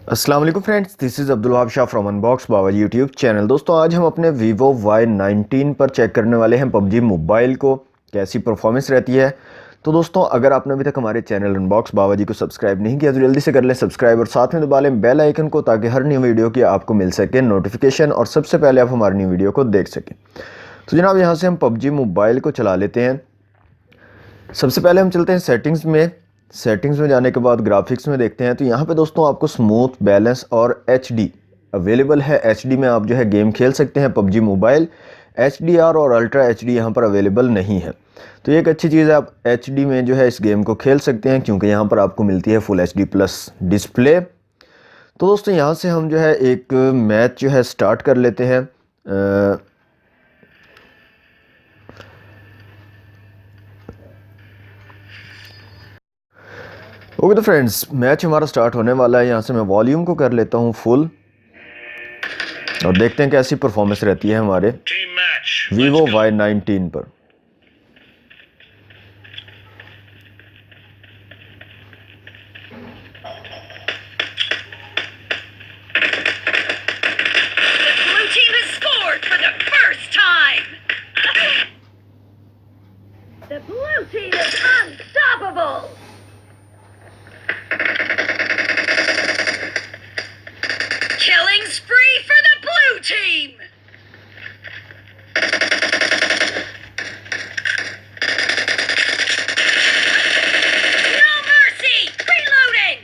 अस्सलाम वालेकुम friends, this is Abdul Wahab Shah from unbox Bawaji YouTube channel. दोस्तों आज हम अपने वीवो y19 पर चेक करने वाले हैं पबजी मोबाइल को कैसी परफॉर्मेंस रहती है। तो दोस्तों अगर आपने अभी तक हमारे चैनल अनबॉक्स बावाजी को सब्सक्राइब नहीं किया तो जल्दी से कर लें सब्सक्राइब और साथ में दबा लें बेल आइकन को ताकि हर न्यू वीडियो की आपको मिल सके नोटिफिकेशन और सबसे पहले आप हमारी न्यू वीडियो को देख सकें। तो जनाब यहाँ से हम पबजी मोबाइल को चला लेते हैं। सबसे पहले हम चलते हैं सेटिंग्स में जाने के बाद ग्राफिक्स में देखते हैं। तो यहाँ पे दोस्तों आपको स्मूथ, बैलेंस और HD अवेलेबल है। HD में आप जो है गेम खेल सकते हैं पबजी मोबाइल। HDR और अल्ट्रा HD यहाँ पर अवेलेबल नहीं है। तो ये एक अच्छी चीज़ है, आप HD में जो है इस गेम को खेल सकते हैं क्योंकि यहाँ पर आपको मिलती है फुल HD प्लस डिस्प्ले। तो दोस्तों यहाँ से हम जो है एक मैच जो है स्टार्ट कर लेते हैं। ओके तो फ्रेंड्स मैच हमारा स्टार्ट होने वाला है। यहाँ से मैं वॉल्यूम को कर लेता हूँ फुल और देखते हैं कैसी परफॉर्मेंस रहती है हमारे वीवो y19 पर। The blue team is unstoppable! Killing spree for the blue team! No mercy! Reloading!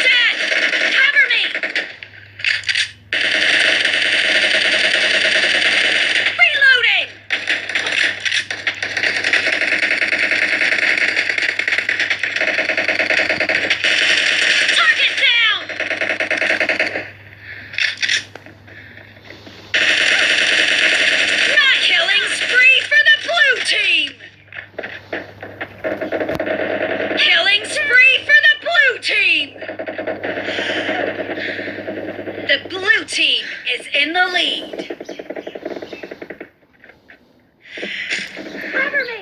Dead! Cover me! Reloading! Target down! Not killing spree for the blue team! Killing spree for the blue team! The blue team is in the lead. Cover me!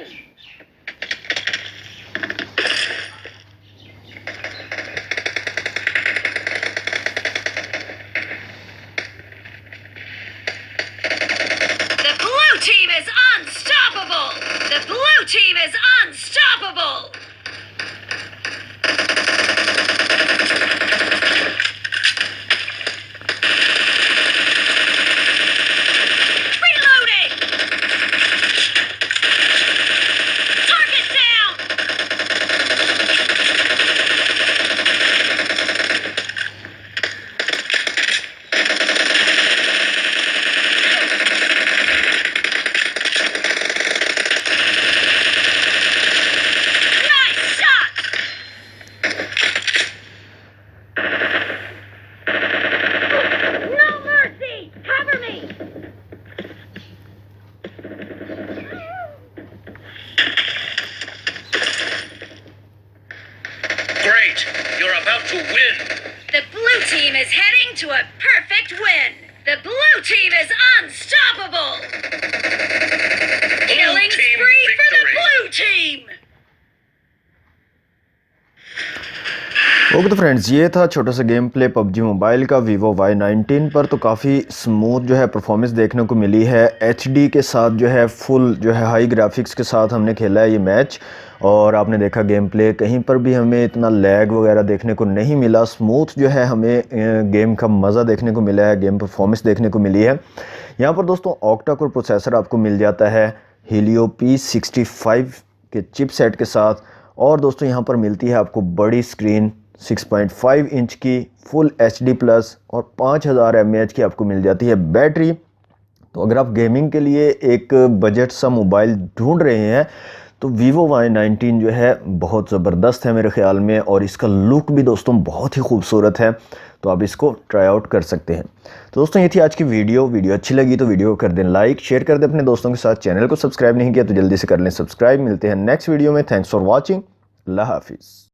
The blue team is unstoppable! The blue team is unstoppable! Reloading! Target down! Nice shot! No mercy! Cover me! Great! You're about to win! The blue team is heading to a perfect win. The blue team is unstoppable. Killing team spree for the victory. blue team. Okay तो friends ये था छोटा सा game play PUBG mobile का Vivo y19 पर। तो काफ़ी smooth जो है परफॉर्मेंस देखने को मिली है। HD के साथ जो है फुल जो है हाई ग्राफिक्स के साथ हमने खेला है ये मैच और आपने देखा गेम प्ले कहीं पर भी हमें इतना लैग वगैरह देखने को नहीं मिला। स्मूथ जो है हमें गेम का मज़ा देखने को मिला है, गेम परफॉर्मेंस देखने को मिली है। यहाँ पर दोस्तों ऑक्टा कोर प्रोसेसर आपको मिल जाता है हीलियो P65 के चिपसेट के साथ। और दोस्तों यहाँ पर मिलती है आपको बड़ी स्क्रीन 6.5 इंच की फुल HD प्लस और 5000 mAh की आपको मिल जाती है बैटरी। तो अगर आप गेमिंग के लिए एक बजट सा मोबाइल ढूंढ रहे हैं तो वीवो y19 जो है बहुत ज़बरदस्त है मेरे ख़्याल में और इसका लुक भी दोस्तों बहुत ही खूबसूरत है। तो आप इसको ट्राई आउट कर सकते हैं। तो दोस्तों ये थी आज की वीडियो अच्छी लगी तो वीडियो को कर दें लाइक, शेयर कर दें अपने दोस्तों के साथ। चैनल को सब्सक्राइब नहीं किया तो जल्दी से कर लें सब्सक्राइब। मिलते हैं नेक्स्ट वीडियो में। Thanks for watching. अल्लाह हाफिज़।